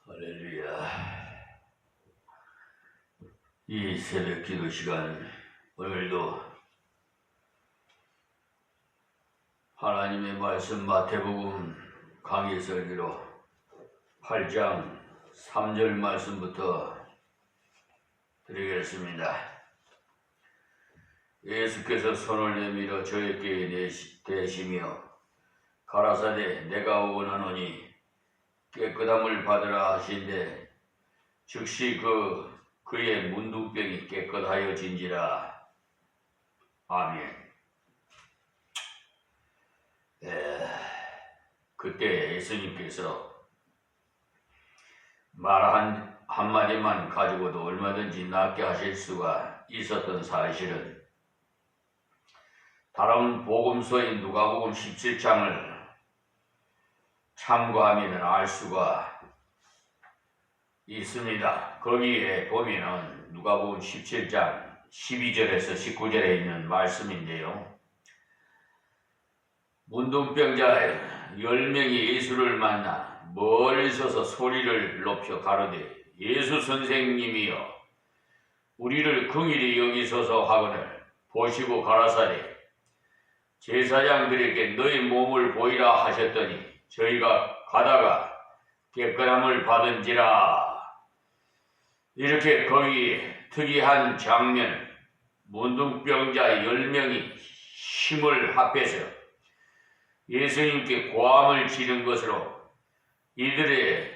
할렐루야. 이 새벽 기도 시간, 오늘도 하나님의 말씀 마태복음 강의 설교로 8장 3절 말씀부터 드리겠습니다. 예수께서 손을 내밀어 저에게 대시며 가라사대 내가 원하노니 깨끗함을 받으라 하신대 즉시 그의 문둥병이 깨끗하여진지라. 아멘. 그때 예수님께서 말 한마디만 가지고도 얼마든지 낫게 하실 수가 있었던 사실은 다른 복음서인 누가복음 17장을 참고하면 알 수가 있습니다. 거기에 보면은 누가복음 17장 12절에서 19절에 있는 말씀인데요. 문둥병자 10명이 예수를 만나 멀리 서서 소리를 높여 가로되 예수 선생님이여 우리를 긍휼히 여기소서 하거늘 보시고 가라사대 제사장들에게 너희 몸을 보이라 하셨더니 저희가 가다가 깨끗함을 받은지라. 이렇게 거기에 특이한 장면, 문둥병자 10명이 힘을 합해서 예수님께 고함을 지른 것으로 이들의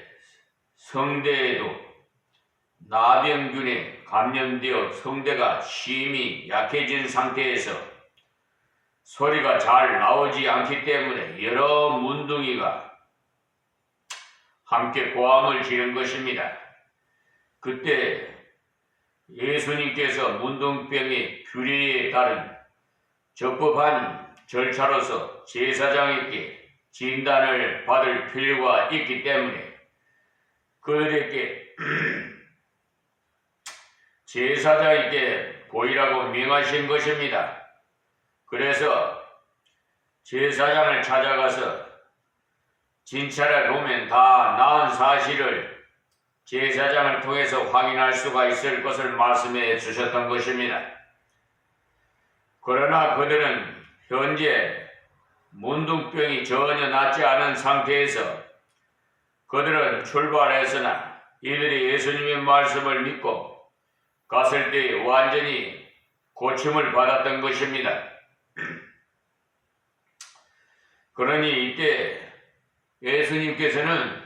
성대에도 나병균에 감염되어 성대가 심히 약해진 상태에서 소리가 잘 나오지 않기 때문에 여러 문둥이가 함께 고함을 지른 것입니다. 그때 예수님께서 문둥병의 규례에 따른 적법한 절차로서 제사장에게 진단을 받을 필요가 있기 때문에 그들에게 제사장에게 보이라고 명하신 것입니다. 그래서 제사장을 찾아가서 진찰해 보면 다 나은 사실을 제사장을 통해서 확인할 수가 있을 것을 말씀해 주셨던 것입니다. 그러나 그들은 현재 문둥병이 전혀 낫지 않은 상태에서 그들은 출발했으나 이들이 예수님의 말씀을 믿고 갔을 때 완전히 고침을 받았던 것입니다. 그러니 이때 예수님께서는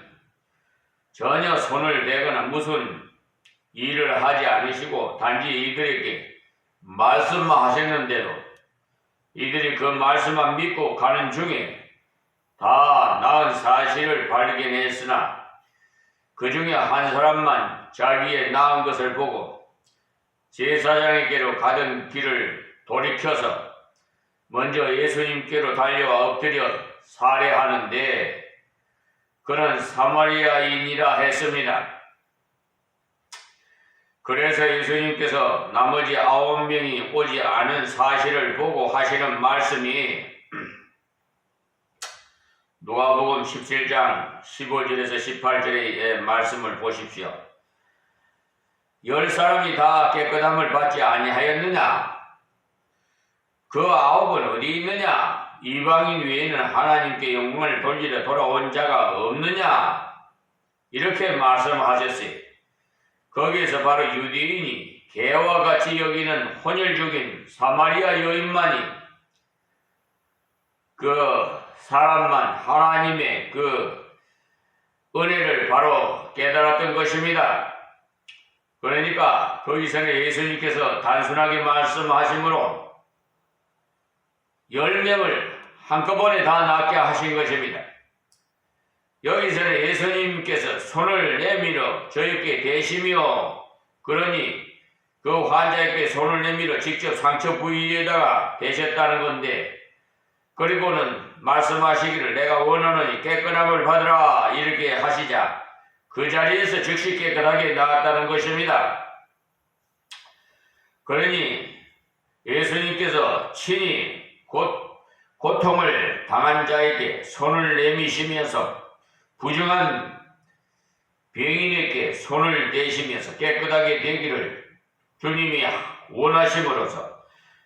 전혀 손을 대거나 무슨 일을 하지 않으시고 단지 이들에게 말씀만 하셨는데도 이들이 그 말씀만 믿고 가는 중에 다 나은 사실을 발견했으나 그 중에 한 사람만 자기의 나은 것을 보고 제사장에게로 가던 길을 돌이켜서 먼저 예수님께로 달려와 엎드려 살해하는데 그는 사마리아인이라 했습니다. 그래서 예수님께서 나머지 9명이 오지 않은 사실을 보고 하시는 말씀이 누가복음 17장 15절에서 18절의 말씀을 보십시오. 10사람이 다 깨끗함을 받지 아니하였느냐? 그 9은 어디 있느냐? 이방인 외에는 하나님께 영광을 돌리려 돌아온 자가 없느냐? 이렇게 말씀하셨어요. 거기에서 바로 유대인이 개와 같이 여기는 혼혈족인 사마리아 여인만이 그 사람만 하나님의 그 은혜를 바로 깨달았던 것입니다. 그러니까 거기서는 예수님께서 단순하게 말씀하심으로 10명을 한꺼번에 다 낫게 하신 것입니다. 여기서는 예수님께서 손을 내밀어 저에게 대시며 그러니 그 환자에게 손을 내밀어 직접 상처 부위에다가 대셨다는 건데 그리고는 말씀하시기를 내가 원하노니 깨끗함을 받으라 이렇게 하시자 그 자리에서 즉시 깨끗하게 나았다는 것입니다. 그러니 예수님께서 친히 곧 고통을 당한 자에게 손을 내미시면서 부정한 병인에게 손을 대시면서 깨끗하게 되기를 주님이 원하심으로써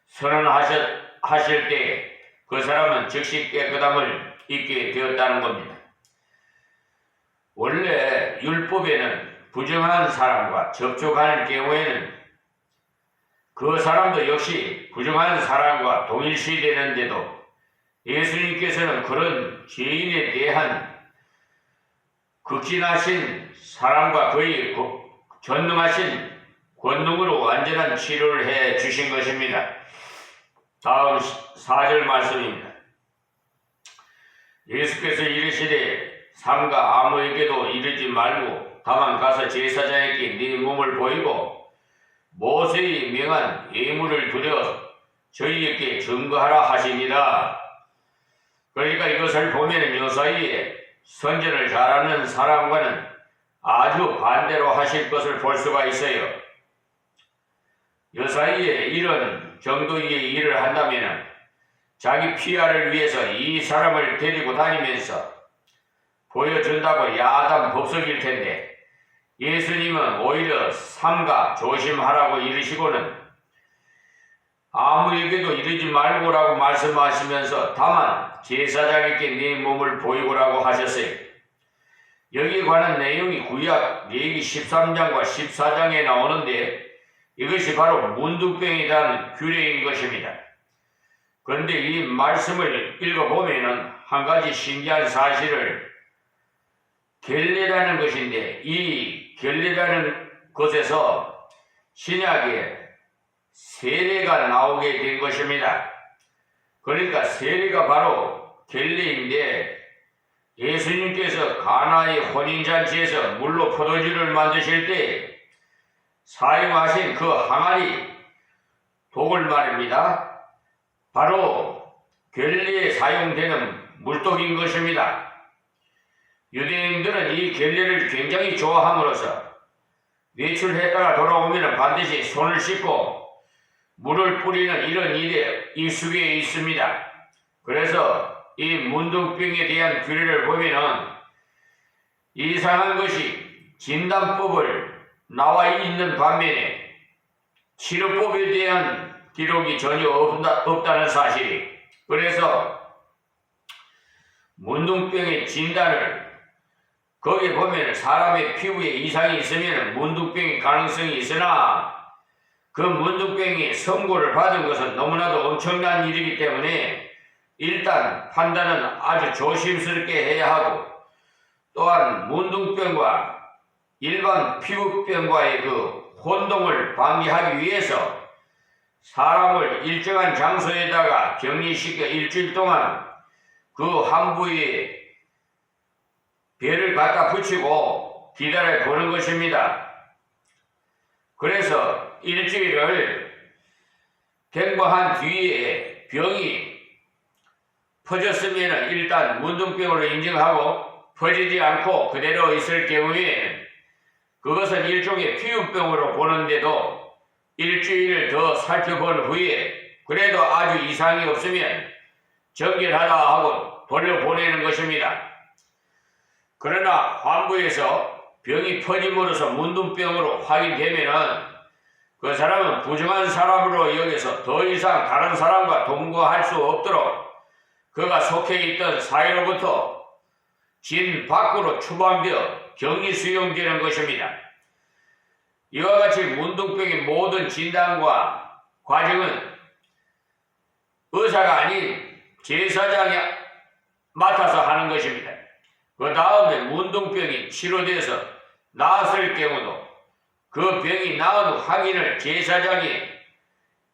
선언하실 때에 그 사람은 즉시 깨끗함을 입게 되었다는 겁니다. 원래 율법에는 부정한 사람과 접촉할 경우에는 그 사람도 역시 부정한 사람과 동일시되는데도 예수님께서는 그런 죄인에 대한 극진하신 사랑과 그의 전능하신 권능으로 완전한 치료를 해 주신 것입니다. 다음 4절 말씀입니다. 예수께서 이르시되 삼가 아무에게도 이르지 말고 다만 가서 제사장에게 네 몸을 보이고 모세의 명한 예물을 드려 저희에게 증거하라 하시니라. 그러니까 이것을 보면 요 사이에 선전을 잘하는 사람과는 아주 반대로 하실 것을 볼 수가 있어요. 요 사이에 이런 정도의 일을 한다면 자기 PR을 위해서 이 사람을 데리고 다니면서 보여준다고 야단 법석일 텐데 예수님은 오히려 삼가 조심하라고 이르시고는 아무에게도 이르지 말고라고 말씀하시면서 다만 제사장에게 네 몸을 보이고라고 하셨어요. 여기에 관한 내용이 구약 레위기 13장과 14장에 나오는데 이것이 바로 문둥병에 대한 규례인 것입니다. 그런데 이 말씀을 읽어보면 한 가지 신기한 사실을 겔레라는 것인데 이 겔레라는 것에서 신약에 세례가 나오게 된 것입니다. 그러니까 세례가 바로 겔레인데 예수님께서 가나의 혼인잔치에서 물로 포도주를 만드실 때 사용하신 그 항아리 독을 말입니다. 바로 겔레에 사용되는 물독인 것입니다. 유대인들은 이 겔레를 굉장히 좋아함으로써 외출했다가 돌아오면 반드시 손을 씻고 물을 뿌리는 이런 일에 익숙해 있습니다. 그래서 이 문둥병에 대한 규례를 보면은 이상한 것이 진단법을 나와 있는 반면에 치료법에 대한 기록이 전혀 없다는 사실이. 그래서 문둥병의 진단을 거기에 보면 사람의 피부에 이상이 있으면 문둥병의 가능성이 있으나 그 문둥병이 선고를 받은 것은 너무나도 엄청난 일이기 때문에 일단 판단은 아주 조심스럽게 해야 하고 또한 문둥병과 일반 피부병과의 그 혼동을 방지하기 위해서 사람을 일정한 장소에다가 격리시켜 일주일 동안 그 한 부위에 배를 갖다 붙이고 기다려 보는 것입니다. 그래서 일주일을 경과한 뒤에 병이 퍼졌으면 일단 문둥병으로 인정하고 퍼지지 않고 그대로 있을 경우에 그것은 일종의 피부병으로 보는데도 일주일을 더 살펴본 후에 그래도 아주 이상이 없으면 정결하다 하고 돌려보내는 것입니다. 그러나 환부에서 병이 퍼짐으로써 문둥병으로 확인되면은 그 사람은 부정한 사람으로 여겨서 더 이상 다른 사람과 동거할 수 없도록 그가 속해 있던 사회로부터 진 밖으로 추방되어 격리 수용되는 것입니다. 이와 같이 문둥병의 모든 진단과 과정은 의사가 아닌 제사장이 맡아서 하는 것입니다. 그 다음에 문둥병이 치료돼서 나았을 경우도 그 병이 나은 확인을 제사장이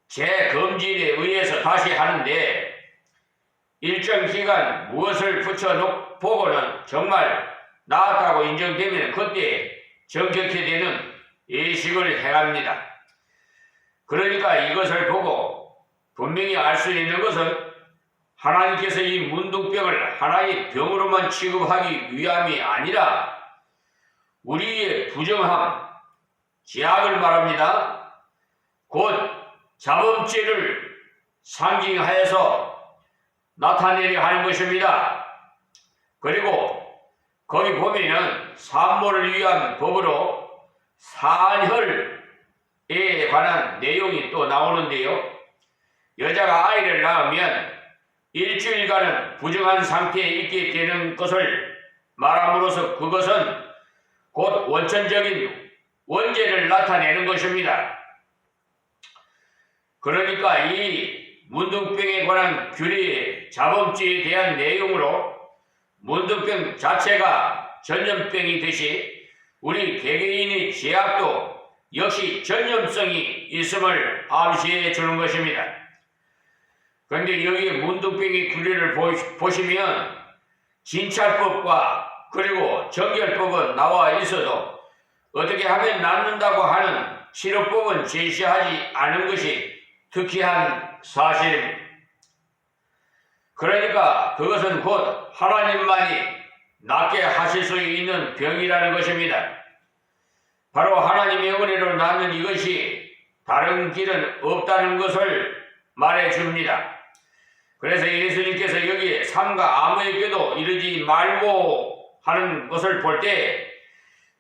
재검진에 의해서 다시 하는데 일정 기간 무엇을 붙여보고는 정말 나았다고 인정되면 그때 정격해 되는 예식을 행합니다. 그러니까 이것을 보고 분명히 알 수 있는 것은 하나님께서 이 문둥병을 하나의 병으로만 취급하기 위함이 아니라 우리의 부정함, 죄악을 말합니다. 곧 자범죄를 상징하여서 나타내려 하는 것입니다. 그리고 거기 보면은 산모를 위한 법으로 산혈에 관한 내용이 또 나오는데요. 여자가 아이를 낳으면 일주일간은 부정한 상태에 있게 되는 것을 말함으로써 그것은 곧 원천적인 원죄를 나타내는 것입니다. 그러니까 이 문둥병에 관한 규례, 자범죄에 대한 내용으로 문둥병 자체가 전염병이듯이 우리 개개인의 죄악도 역시 전염성이 있음을 암시해 주는 것입니다. 그런데 여기 문둥병의 규례를 보시면 진찰법과 그리고 정결법은 나와 있어도 어떻게 하면 낫는다고 하는 치료법은 제시하지 않은 것이 특이한 사실입니다. 그러니까 그것은 곧 하나님만이 낫게 하실 수 있는 병이라는 것입니다. 바로 하나님의 은혜로 낫는 이것이 다른 길은 없다는 것을 말해줍니다. 그래서 예수님께서 여기에 삼가 아무에게도 이르지 말고 하는 것을 볼 때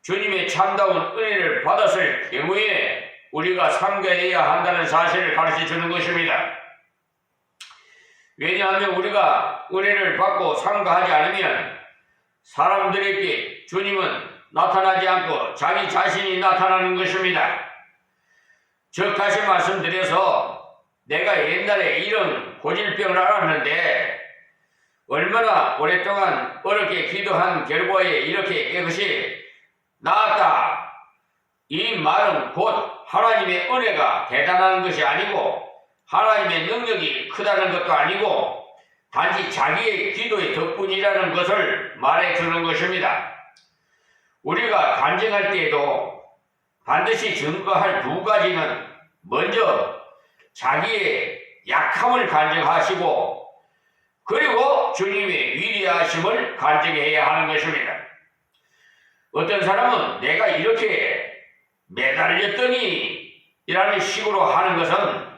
주님의 참다운 은혜를 받았을 경우에 우리가 삼가해야 한다는 사실을 가르쳐 주는 것입니다. 왜냐하면 우리가 은혜를 받고 삼가하지 않으면 사람들에게 주님은 나타나지 않고 자기 자신이 나타나는 것입니다. 즉 다시 말씀드려서 내가 옛날에 이런 고질병을 앓았는데 얼마나 오랫동안 어렵게 기도한 결과에 이렇게 깨끗이 나았다. 이 말은 곧 하나님의 은혜가 대단한 것이 아니고 하나님의 능력이 크다는 것도 아니고 단지 자기의 기도의 덕분이라는 것을 말해주는 것입니다. 우리가 간증할 때에도 반드시 증거할 두 가지는 먼저 자기의 약함을 간증하시고 그리고 주님의 위대하심을 간증해야 하는 것입니다. 어떤 사람은 내가 이렇게 매달렸더니 이라는 식으로 하는 것은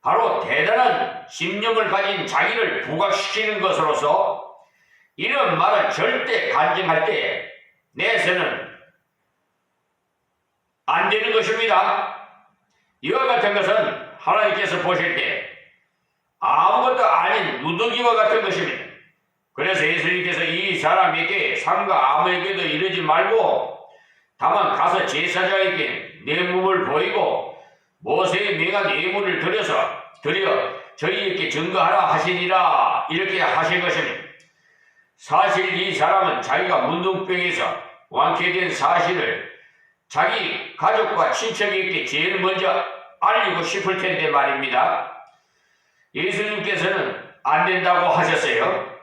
바로 대단한 신념을 가진 자기를 부각시키는 것으로서 이런 말은 절대 간증할 때 내세는 안 되는 것입니다. 이와 같은 것은 하나님께서 보실 때 아무것도 아닌 누더기와 같은 것입니다. 그래서 예수님께서 이 사람에게 삼가 아무에게도 이르지 말고 다만 가서 제사장에게 내 몸을 보이고 모세의 명한 예물을 드려 저희에게 증거하라 하시니라 이렇게 하신 것입니다. 사실 이 사람은 자기가 문둥병에서 완쾌된 사실을 자기 가족과 친척에게 제일 먼저 알리고 싶을 텐데 말입니다. 예수님께서는 안 된다고 하셨어요.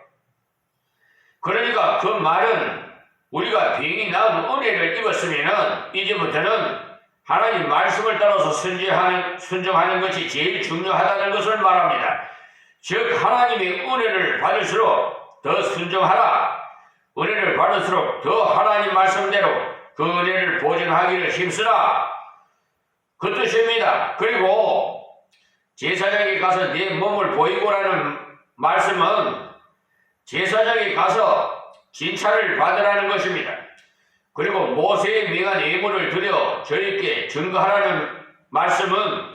그러니까 그 말은 우리가 병이 나은 은혜를 입었으면 이제부터는 하나님 말씀을 따라서 순종하는 것이 제일 중요하다는 것을 말합니다. 즉 하나님의 은혜를 받을수록 더 순종하라. 은혜를 받을수록 더 하나님 말씀대로 그 은혜를 보존하기를 힘쓰라. 그 뜻입니다. 그리고 제사장에 가서 내 몸을 보이고라는 말씀은 제사장에 가서 진찰을 받으라는 것입니다. 그리고 모세의 명한 예물을 드려 저희께 증거하라는 말씀은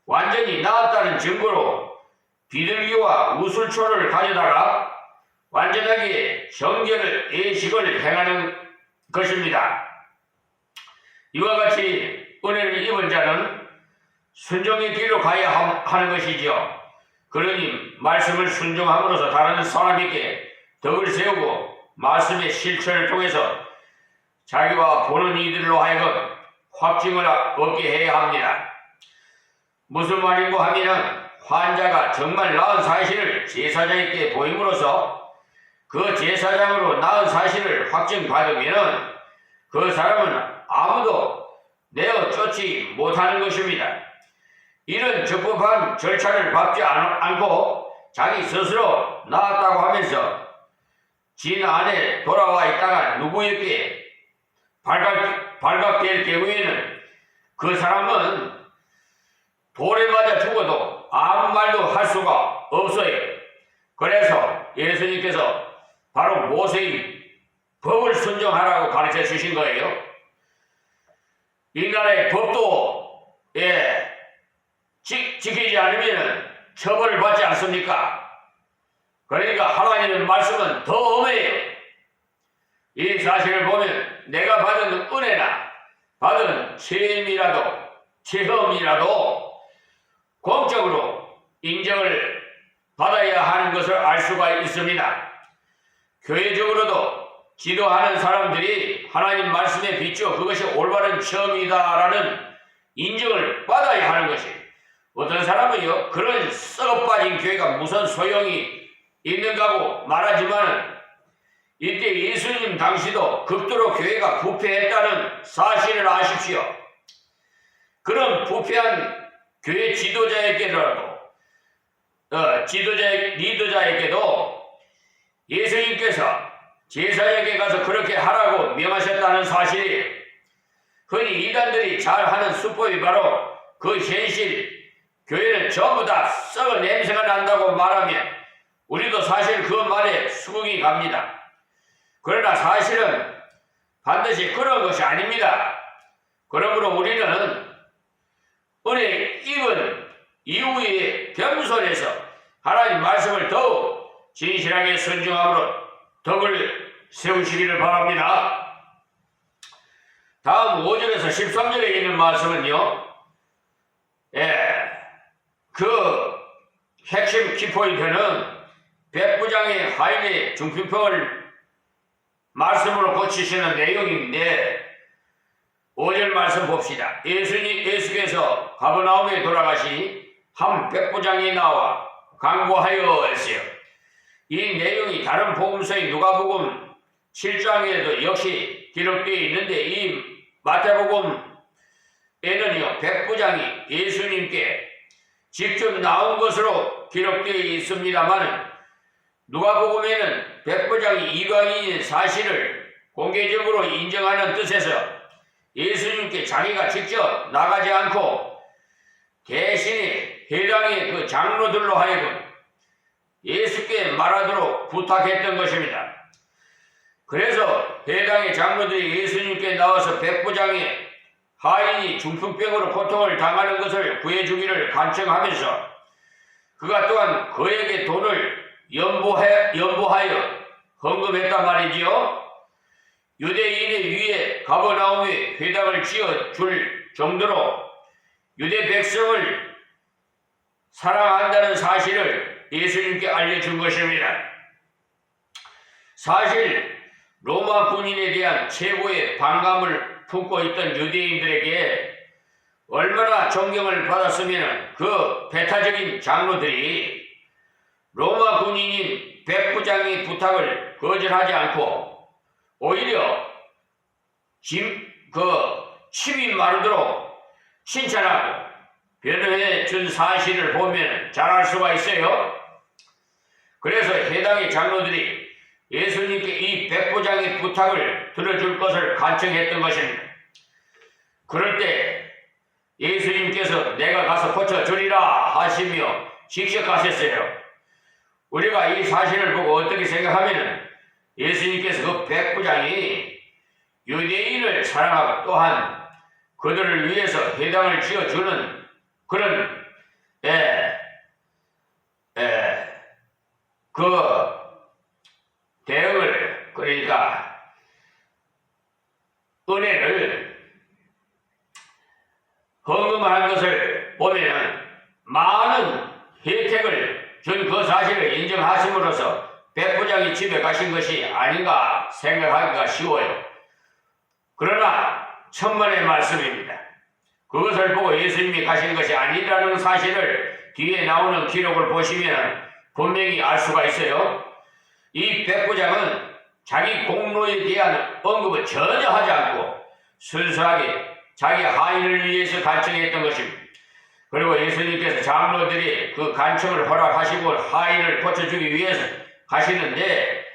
완전히 나았다는 증거로 비둘기와 우슬초를 가져다가 완전하게 정결을 예식을 행하는 것입니다. 이와 같이 은혜를 입은 자는 순종의 길로 가야 하는 것이지요. 그러니 말씀을 순종함으로써 다른 사람에게 덕을 세우고 말씀의 실천을 통해서 자기와 보는 이들로 하여금 확증을 얻게 해야 합니다. 무슨 말인고 하면은 환자가 정말 나은 사실을 제사장에게 보임으로써 그 제사장으로 나은 사실을 확증받으면은 그 사람은 아무도 내어 쫓지 못하는 것입니다. 이런 적법한 절차를 밟지 않고 자기 스스로 나았다고 하면서 진 안에 돌아와 있다가 누구에게 발각될 경우에는 그 사람은 돌에 맞아 죽어도 아무 말도 할 수가 없어요. 그래서 예수님께서 바로 모세의 법을 순종하라고 가르쳐 주신 거예요. 인간의 법도 지키지 않으면 처벌을 받지 않습니까? 그러니까 하나님의 말씀은 더 엄해요. 이 사실을 보면 내가 받은 은혜나 받은 체험이라도 공적으로 인정을 받아야 하는 것을 알 수가 있습니다. 교회적으로도 지도하는 사람들이 하나님 말씀에 비추어 그것이 올바른 체험이다라는 인정을 받아야 하는 것이, 어떤 사람은요 그런 썩어빠진 교회가 무슨 소용이 있는가고 말하지만 이때 예수님 당시도 극도로 교회가 부패했다는 사실을 아십시오. 그런 부패한 교회 리더자에게도 예수님께서 제사장에게 가서 그렇게 하라고 명하셨다는 사실이, 흔히 이단들이 잘하는 수법이 바로 그 현실, 교회는 전부 다 썩은 냄새가 난다고 말하면 우리도 사실 그 말에 수긍이 갑니다. 그러나 사실은 반드시 그런 것이 아닙니다. 그러므로 우리는 은혜 입은 이후에 겸손해서 하나님 말씀을 더욱 진실하게 순종함으로 덕을 세우시기를 바랍니다. 다음 5절에서 13절에 있는 말씀은요, 그 핵심 키포인트는 백부장의 하인의 중풍병을 말씀으로 고치시는 내용인데, 5절 말씀 봅시다. 예수께서 가버나움에 돌아가시니 한 백부장이 나와 강구하여 했어요. 이 내용이 다른 복음서인 누가복음 7장에도 역시 기록되어 있는데, 이 마태복음에는요 백부장이 예수님께 직접 나온 것으로 기록되어 있습니다만, 누가복음에는 백부장이 이방인인 사실을 공개적으로 인정하는 뜻에서 예수님께 자기가 직접 나가지 않고 대신에 해당의 그 장로들로 하여금 예수께 말하도록 부탁했던 것입니다. 그래서 해당의 장로들이 예수님께 나와서 백부장의 하인이 중풍병으로 고통을 당하는 것을 구해주기를 간청하면서 그가 또한 그에게 돈을 연보하여 헌금했단 말이지요. 유대인의 위에 가버나움에 회당을 지어 줄 정도로 유대 백성을 사랑한다는 사실을 예수님께 알려준 것입니다. 사실 로마 군인에 대한 최고의 반감을 품고 있던 유대인들에게 얼마나 존경을 받았으면 그 배타적인 장로들이 로마 군인인 백부장의 부탁을 거절하지 않고 오히려 침이 마르도록 칭찬하고 변호해 준 사실을 보면 잘 알 수가 있어요. 그래서 해당의 장로들이 예수님께 이 백부장의 부탁을 들어줄 것을 간청했던 것입니다. 그럴 때 예수님께서 내가 가서 고쳐주리라 하시며 직역하셨어요. 우리가 이 사실을 보고 어떻게 생각하면 예수님께서 그 백부장이 유대인을 사랑하고 또한 그들을 위해서 회당을 지어주는 그런 그 대응을, 그러니까 은혜를 헌금한 것을 보면 많은 혜택을 준 그 사실을 인정하심으로써 백부장이 집에 가신 것이 아닌가 생각하기가 쉬워요. 그러나 천만의 말씀입니다. 그것을 보고 예수님이 가신 것이 아니라는 사실을 뒤에 나오는 기록을 보시면 분명히 알 수가 있어요. 이 백부장은 자기 공로에 대한 언급을 전혀 하지 않고 순수하게 자기 하인을 위해서 간청했던 것입니다. 그리고 예수님께서 장로들이 그 간청을 허락하시고 하인을 고쳐주기 위해서 가시는데,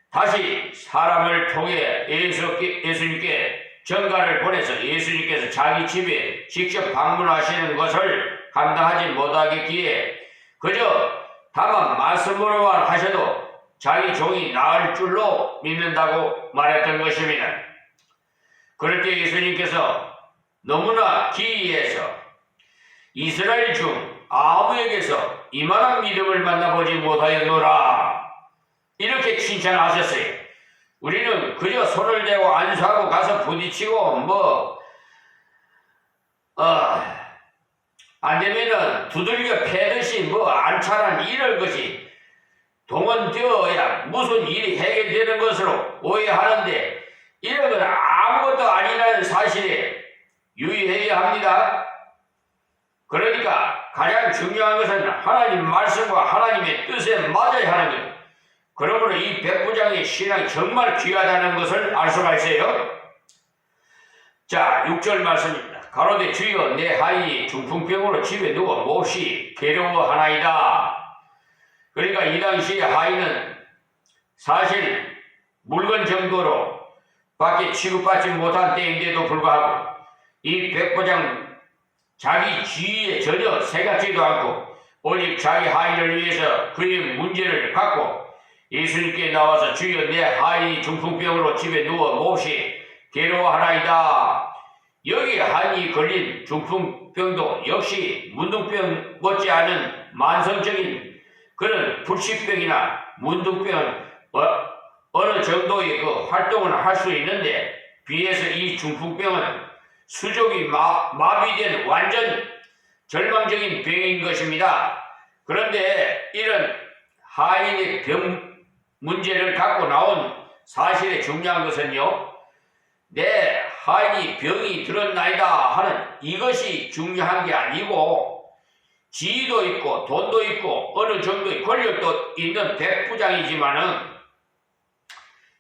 다시 사람을 통해 예수님께 전가를 보내서 예수님께서 자기 집에 직접 방문하시는 것을 감당하지 못하겠기에 그저 다만 말씀으로만 하셔도 자기 종이 나을 줄로 믿는다고 말했던 것입니다. 그럴 때 예수님께서 너무나 기이해서 이스라엘 중 아무에게서 이만한 믿음을 만나보지 못하였노라 이렇게 칭찬하셨어요. 우리는 그저 손을 대고 안수하고 가서 부딪히고 안되면은 두들겨 패듯이 안차란 이럴 것이 동원되어야 무슨 일이 해결되는 것으로 오해하는데 이런 건 아무것도 아니라는 사실에 유의해야 합니다. 그러니까 가장 중요한 것은 하나님 말씀과 하나님의 뜻에 맞아야 하는 것. 그러므로 이 백부장의 신앙이 정말 귀하다는 것을 알 수가 있어요. 자, 6절 말씀입니다. 가로되 주여 내 하인이 중풍병으로 집에 누워 몹시 괴로워하나이다. 그러니까 이 당시에 하인은 사실 물건 정도로 밖에 취급받지 못한 때인데도 불구하고 이 백부장 자기 지위에 전혀 생각지도 않고 오직 자기 하인을 위해서 그의 문제를 갖고 예수님께 나와서 주여 내 하인이 중풍병으로 집에 누워 몹시 괴로워하나이다. 여기 하인이 걸린 중풍병도 역시 문둥병 못지않은 만성적인 그런 불치병이나 문둥병은 어느 정도의 그 활동을 할 수 있는데 비해서 이 중풍병은 수족이 마비된 완전 절망적인 병인 것입니다. 그런데 이런 하인의 병 문제를 갖고 나온 사실에 중요한 것은요, 내 하인이 병이 들었나이다 하는 이것이 중요한 게 아니고 지위도 있고 돈도 있고 어느 정도의 권력도 있는 백부장이지만은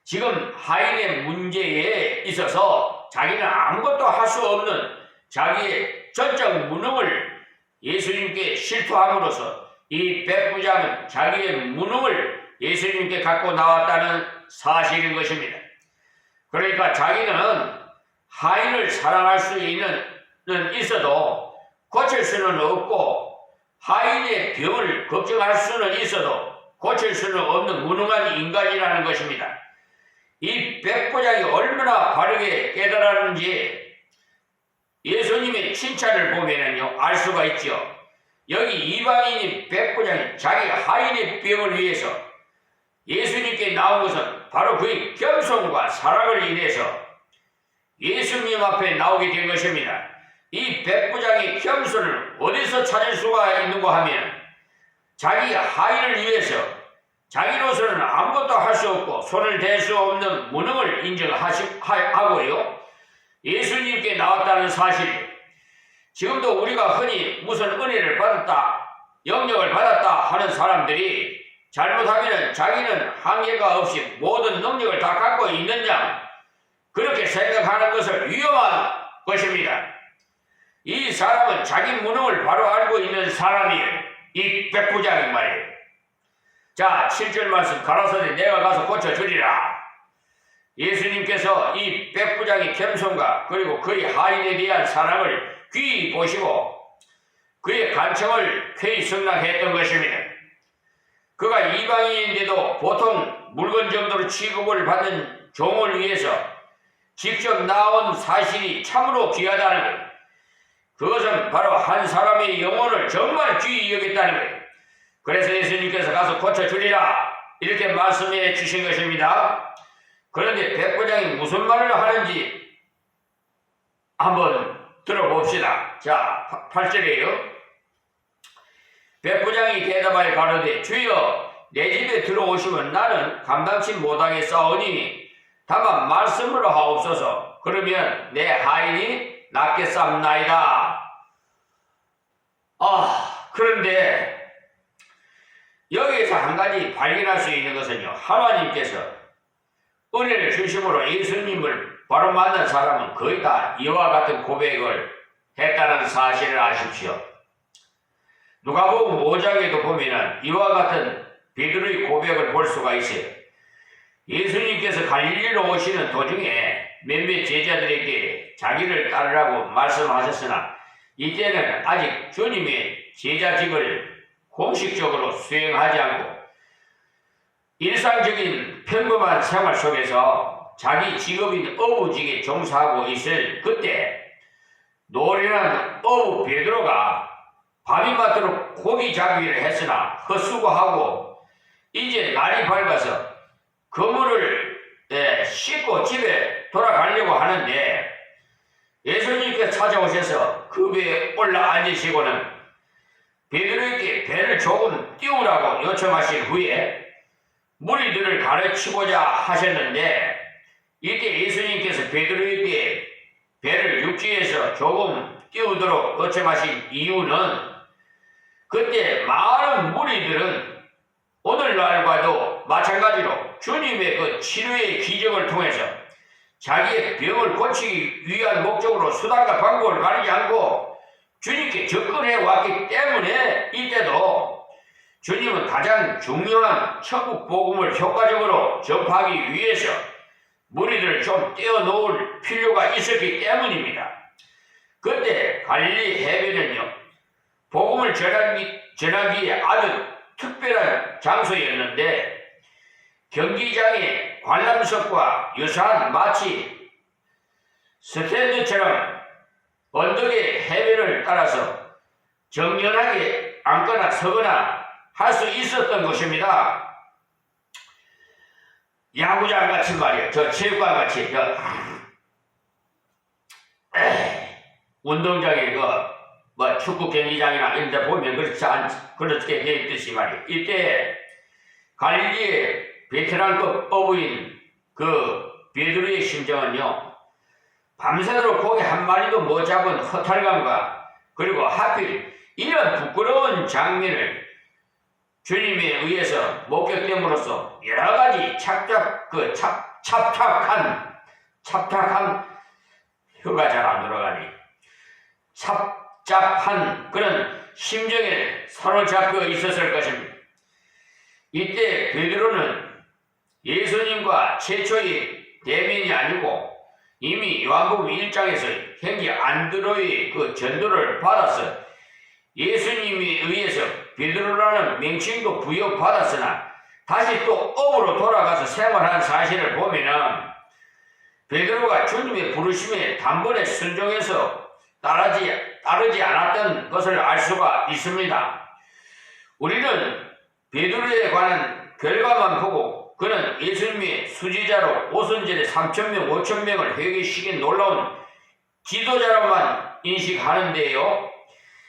지금 하인의 문제에 있어서 자기는 아무것도 할 수 없는 자기의 전적 무능을 예수님께 실토함으로써 이 백부장은 자기의 무능을 예수님께 갖고 나왔다는 사실인 것입니다. 그러니까 자기는 하인을 사랑할 수 있어도 고칠 수는 없고 하인의 병을 걱정할 수는 있어도 고칠 수는 없는 무능한 인간이라는 것입니다. 이 백부장이 얼마나 바르게 깨달았는지 예수님의 칭찬을 보면은요 알 수가 있죠. 여기 이방인인 백부장이 자기 하인의 병을 위해서 예수님께 나온 것은 바로 그의 겸손과 사랑을 인해서 예수님 앞에 나오게 된 것입니다. 이 백부장의 겸손을 어디서 찾을 수가 있는가 하면 자기 하인을 위해서 자기로서는 아무것도 할 수 없고 손을 댈 수 없는 무능을 인정하고요. 예수님께 나왔다는 사실. 지금도 우리가 흔히 무슨 은혜를 받았다, 영역을 받았다 하는 사람들이 잘못하면 자기는 한계가 없이 모든 능력을 다 갖고 있는 양 그렇게 생각하는 것을 위험한 것입니다. 이 사람은 자기 무능을 바로 알고 있는 사람이에요. 이 백부장이 말이에요. 자, 7절 말씀 가라사대 내가 가서 고쳐주리라. 예수님께서 이 백부장의 겸손과 그리고 그의 하인에 대한 사랑을 귀히 보시고 그의 간청을 쾌히 승낙했던 것입니다. 그가 이방인인데도 보통 물건 정도로 취급을 받는 종을 위해서 직접 나온 사실이 참으로 귀하다는 것. 그것은 바로 한 사람의 영혼을 정말 귀히 여겼다는 것. 그래서 예수님께서 가서 고쳐주리라 이렇게 말씀해 주신 것입니다. 그런데 백부장이 무슨 말을 하는지 한번 들어봅시다. 자, 8절이에요. 백부장이 대답하여 가로되 주여 내 집에 들어오시면 나는 감당치 못하겠사오니 다만 말씀으로 하옵소서. 그러면 내 하인이 낫겠사옵나이다. 그런데 여기에서 한 가지 발견할 수 있는 것은요, 하나님께서 은혜를 주심으로 예수님을 바로 만난 사람은 거의 다 이와 같은 고백을 했다는 사실을 아십시오. 누가복음 5장에도 보면은 이와 같은 베드로의 고백을 볼 수가 있어요. 예수님께서 갈릴리로 오시는 도중에 몇몇 제자들에게 자기를 따르라고 말씀하셨으나 이때는 아직 주님의 제자직을 공식적으로 수행하지 않고 일상적인 평범한 생활 속에서 자기 직업인 어부직에 종사하고 있을 그때 노련한 어부 베드로가 밤이 맞도록 고기 잡기를 했으나 헛수고하고 이제 날이 밝아서 그물을 씻고 집에 돌아가려고 하는데 예수님께 찾아오셔서 그 배에 올라 앉으시고는 베드로에게 배를 조금 띄우라고 요청하신 후에 무리들을 가르치고자 하셨는데 이때 예수님께서 베드로에게 배를 육지에서 조금 띄우도록 요청하신 이유는 그때 많은 무리들은 오늘날과도 마찬가지로 주님의 그 치료의 기적을 통해서 자기의 병을 고치기 위한 목적으로 수단과 방법을 가리지 않고 주님께 접근해 왔기 때문에 이때도 주님은 가장 중요한 천국 복음을 효과적으로 접하기 위해서 무리들을 좀 떼어놓을 필요가 있었기 때문입니다. 그때 갈릴리 해변은요, 복음을 전하기에 아주 특별한 장소였는데 경기장의 관람석과 유사한 마치 스탠드처럼 언덕의 해변을 따라서 정연하게 앉거나 서거나 할 수 있었던 것입니다. 야구장 같이 말이에요. 저 체육관 같이 운동장에 뭐 축구 경기장이나 이런 데 보면 그렇게 되어 있듯이 말이에요. 이때 갈릴리의 베테랑급 어부인 그 베드로의 심정은요, 밤새도록 고기 한 마리도 못 잡은 허탈감과 그리고 하필 이런 부끄러운 장면을 주님에 의해서 목격됨으로써 여러가지 찹찹한 혀가 잘 안 들어가니 찹찹한 그런 심정에 사로잡혀 있었을 것입니다. 이때 베드로는 예수님과 최초의 대면이 아니고 이미 요한복음 1장에서 형제 안드로의 그 전도를 받아서 예수님에 의해서 베드로라는 명칭도 부여받았으나 다시 또 업으로 돌아가서 생활한 사실을 보면은 베드로가 주님의 부르심에 단번에 순종해서 따르지 않았던 것을 알 수가 있습니다. 우리는 베드로에 관한 결과만 보고 그는 예수님의 수지자로 오순절에 3,000명, 5,000명을 회개시킨 놀라운 지도자로만 인식하는데요.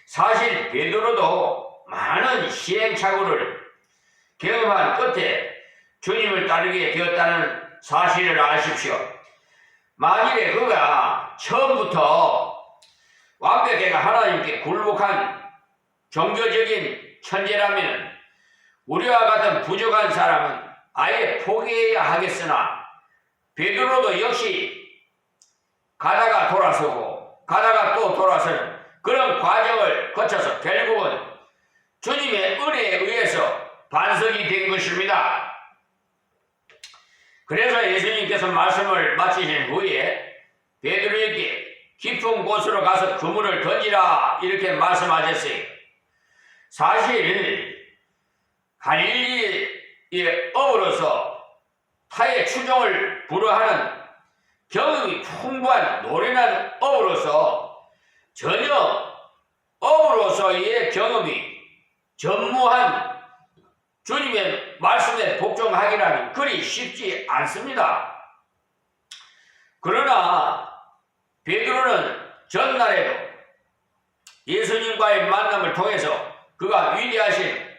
사실 베드로도 많은 시행착오를 경험한 끝에 주님을 따르게 되었다는 사실을 아십시오. 만일에 그가 처음부터 완벽하게 하나님께 굴복한 종교적인 천재라면 우리와 같은 부족한 사람은 아예 포기해야 하겠으나 베드로도 역시 가다가 돌아서고 가다가 또 돌아서는 그런 과정을 거쳐서 결국은 주님의 은혜에 의해서 반석이 된 것입니다. 그래서 예수님께서 말씀을 마치신 후에 베드로에게 깊은 곳으로 가서 그물을 던지라 이렇게 말씀하셨어요. 사실 갈릴리의 어부로서 타의 추종을 불허하는 경험이 풍부한 노련한 어부로서 전혀 어부로서의 경험이 전무한 주님의 말씀에 복종하기라는 그리 쉽지 않습니다. 그러나 베드로는 전날에도 예수님과의 만남을 통해서 그가 위대하신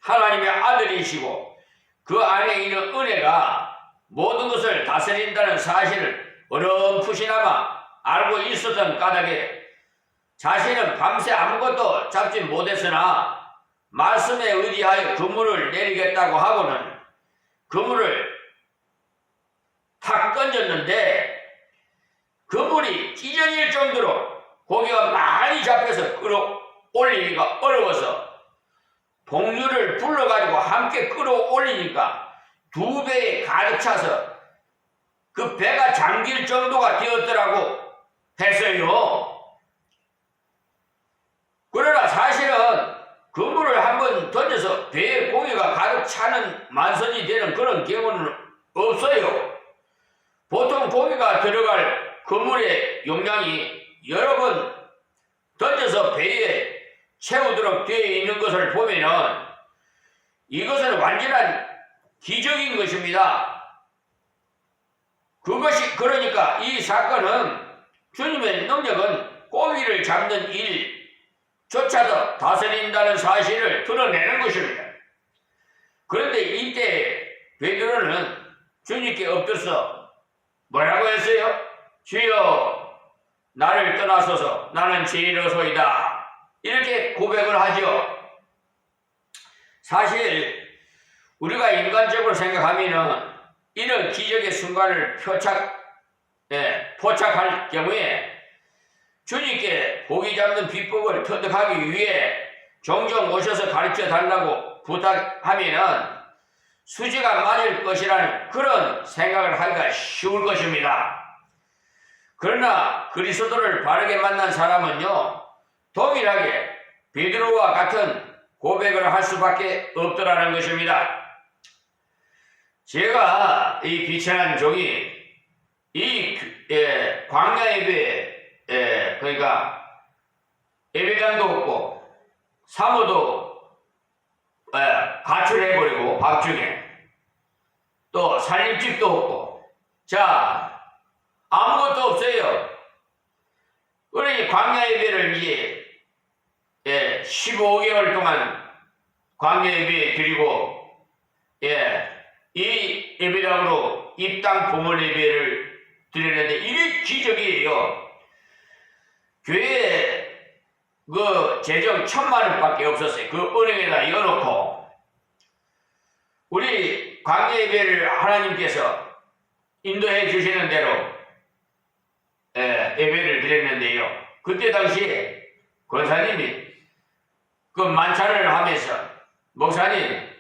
하나님의 아들이시고 그 안에 있는 은혜가 모든 것을 다스린다는 사실을 어렴풋이나마 알고 있었던 까닭에 자신은 밤새 아무것도 잡지 못했으나 말씀에 의지하여 그물을 내리겠다고 하고는 그물을 탁 던졌는데 그물이 찢어질 정도로 고기가 많이 잡혀서 끌어올리기가 어려워서 동료를 불러가지고 함께 끌어올리니까 2배에 가득 차서 그 배가 잠길 정도가 되었더라고 했어요. 그러나 사실은 그물을 한번 던져서 배에 고기가 가득 차는 만선이 되는 그런 경우는 없어요. 보통 고기가 들어갈 그물의 용량이 여러 번 던져서 배에 채우도록 되어 있는 것을 보면은 이것은 완전한 기적인 것입니다. 그것이 그러니까 이 사건은 주님의 능력은 고기를 잡는 일조차도 다스린다는 사실을 드러내는 것입니다. 그런데 이때 베드로는 주님께 엎드려서 뭐라고 했어요? 주여, 나를 떠나소서, 나는 죄인이로소이다. 이렇게 고백을 하죠. 사실 우리가 인간적으로 생각하면은 이런 기적의 순간을 포착할 경우에 주님께 고기 잡는 비법을 터득하기 위해 종종 오셔서 가르쳐 달라고 부탁하면은 수지가 맞을 것이라는 그런 생각을 하기가 쉬울 것입니다. 그러나 그리스도를 바르게 만난 사람은요, 동일하게 베드로와 같은 고백을 할 수밖에 없더라는 것입니다. 제가 이 비천한 종이 이 광야 예배, 그러니까 예배당도 없고 사모도 가출해버리고 밤중에 또 살림집도 없고, 자, 아무것도 없어요. 그러니 광야 예배를 이제 15개월 동안 광야 예배 드리고, 이 예배당으로 입당 봉헌 예배를 드렸는데 이게 기적이에요. 교회에 그 재정 1,000만 원밖에 없었어요. 그 은행에다 이어놓고 우리 광야 예배를 하나님께서 인도해 주시는 대로 예배를 드렸는데요. 그때 당시에 권사님이 그 만찬을 하면서, 목사님,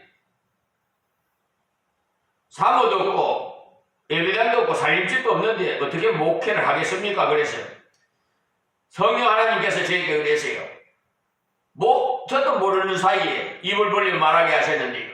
사모도 없고 예배당도 없고 살림집도 없는데 어떻게 목회를 하겠습니까? 그래서 성령 하나님께서 저에게 그랬어요. 저도 모르는 사이에 입을 벌리고 말하게 하셨는데,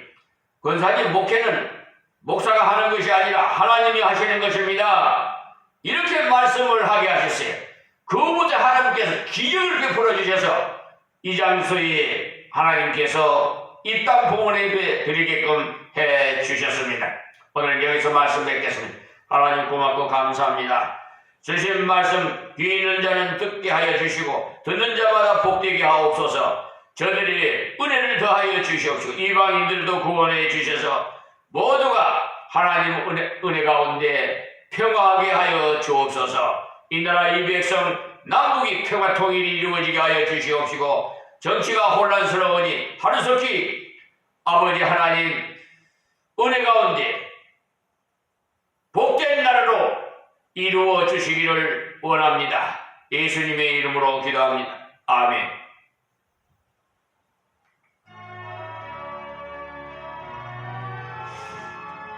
권사님, 목회는 목사가 하는 것이 아니라 하나님이 하시는 것입니다. 이렇게 말씀을 하게 하셨어요. 그부터 하나님께서 기적을 베풀어 주셔서 이 장소에 하나님께서 입당 봉헌 예배 드리게끔 해 주셨습니다. 오늘 여기서 말씀 뵙겠습니다. 하나님 고맙고 감사합니다. 주신 말씀 귀 있는 자는 듣게 하여 주시고 듣는 자마다 복되게 하옵소서. 저들이 은혜를 더하여 주시옵시고 이방인들도 구원해 주셔서 모두가 하나님 은혜 가운데 평화하게 하여 주옵소서. 이 나라 이 백성 남북이 평화 통일이 이루어지게 하여 주시옵시고, 정치가 혼란스러우니 하루속히 아버지 하나님 은혜 가운데 복된 나라로 이루어 주시기를 원합니다. 예수님의 이름으로 기도합니다. 아멘.